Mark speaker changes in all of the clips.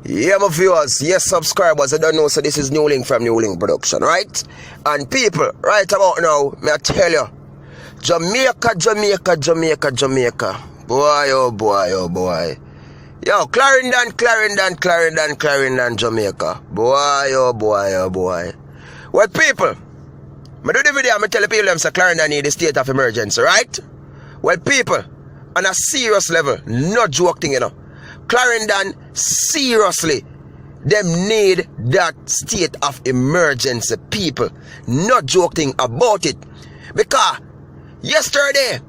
Speaker 1: Yeah, my viewers, yes, subscribers, I don't know, so this is NEWLINK from NEWLINK Production, right? And people, right about now, may I tell you, Jamaica. Boy, oh boy, oh boy. Yo, Clarendon, Jamaica. Boy, oh boy, oh boy. Well, people, I do the video, I tell the people, say Clarendon need a state of emergency, right? Well, people, on a serious level, not joke thing, you know. Clarendon, seriously, them need that state of emergency, people. Not joking about it. Because yesterday,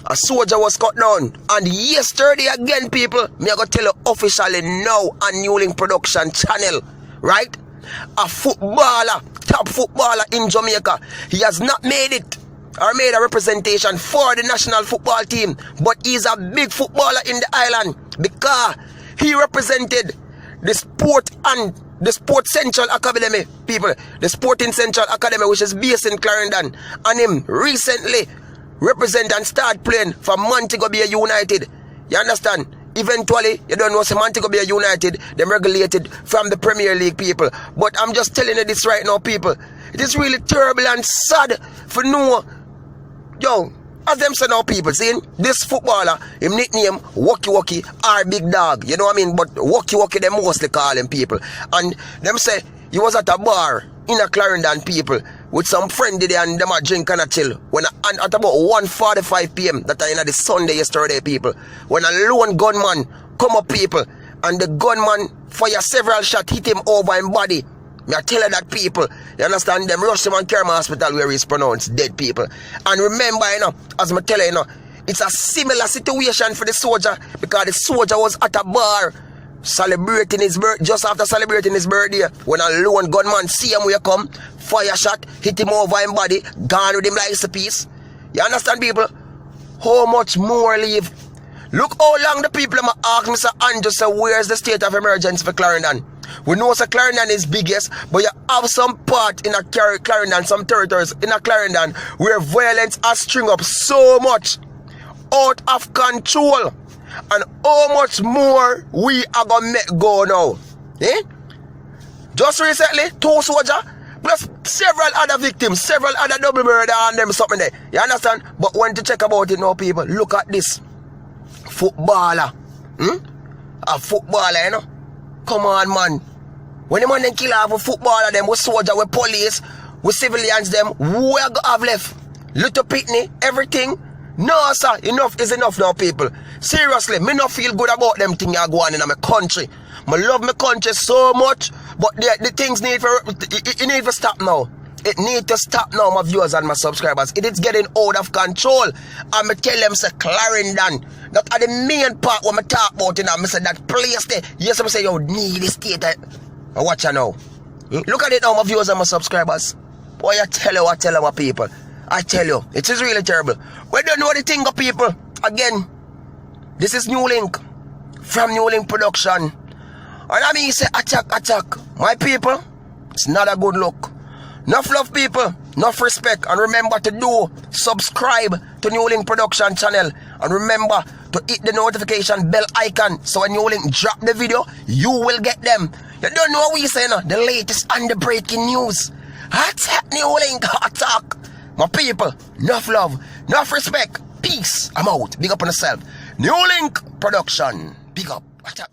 Speaker 1: a soldier was cut down. And yesterday again, people, me I go tell you officially now on NEWLINK Production channel, right? A footballer, top footballer in Jamaica, he has not made it or made a representation for the national football team, but he's a big footballer in the island because he represented the Sport Central Academy, people, the Sporting Central Academy, which is based in Clarendon, and him recently represent and start playing for Montego Bay United. You understand? Eventually, you don't know, so Montego Bay United, them regulated from the Premier League, people. But I'm just telling you this right now, people. It is really terrible and sad for no. Yo, as them say now, people, see, this footballer, him nickname Wuki or Big Dog, you know what I mean? But Wuki, they mostly call him, people. And them say he was at a bar in a Clarendon, people, with some friend there, and them a drink and a chill. And at about 1:45 p.m, that I in the Sunday yesterday, people, when a lone gunman come up, people, and the gunman fire several shots, hit him over his body. Me I tell you that, people, you understand, them rush him and carry him to hospital where he's pronounced dead, people. And remember, you know, as I tell you, you know, it's a similar situation for the soldier, because the soldier was at a bar celebrating his birthday, just after celebrating his birthday, when a lone gunman see him where come, fire shot, hit him over his body, gone with him like a piece. You understand, people? How much more leave? Look how long the people ask Mr. Andrew, say, where's the state of emergency for Clarendon? We know that Clarendon is biggest, but you have some part in a Clarendon, some territories in a Clarendon where violence has string up so much out of control. And how much more we are going to make go now? Eh? Just recently, 2 soldiers plus several other victims, several other double murder and them something there. You understand? But when to check about it now, people, look at this. Footballer. A footballer, you know? Come on, man. When the man then kill off a footballer, them with soldier, with police, with civilians, them, who are going to have left? Little pitney, everything. No, sir, enough is enough now, people. Seriously, me not feel good about them things are going on in my country. I love my country so much, but the things need to stop now. It need to stop now, my viewers and my subscribers. It is getting out of control. And I tell them, say, Clarendon, that are the main part when I talk about it now. I say that place there, yes, I say, you need the state. Watch you now. Look at it now, my viewers and my subscribers. Boy, I tell you, my people. I tell you, it is really terrible. We don't know the thing of people. Again, this is NEWLINK from NEWLINK Production. And I mean, say attack. My people, it's not a good look. Enough love, people. Enough respect. And remember to do subscribe to NEWLINK Production channel. And remember to hit the notification bell icon. So when NEWLINK drop the video, you will get them. You don't know what we say now. The latest and the breaking news. Attack NEWLINK. Attack. My people, enough love, enough respect. Peace. I'm out. Big up on yourself. NEWLINK Production. Big up. Attack.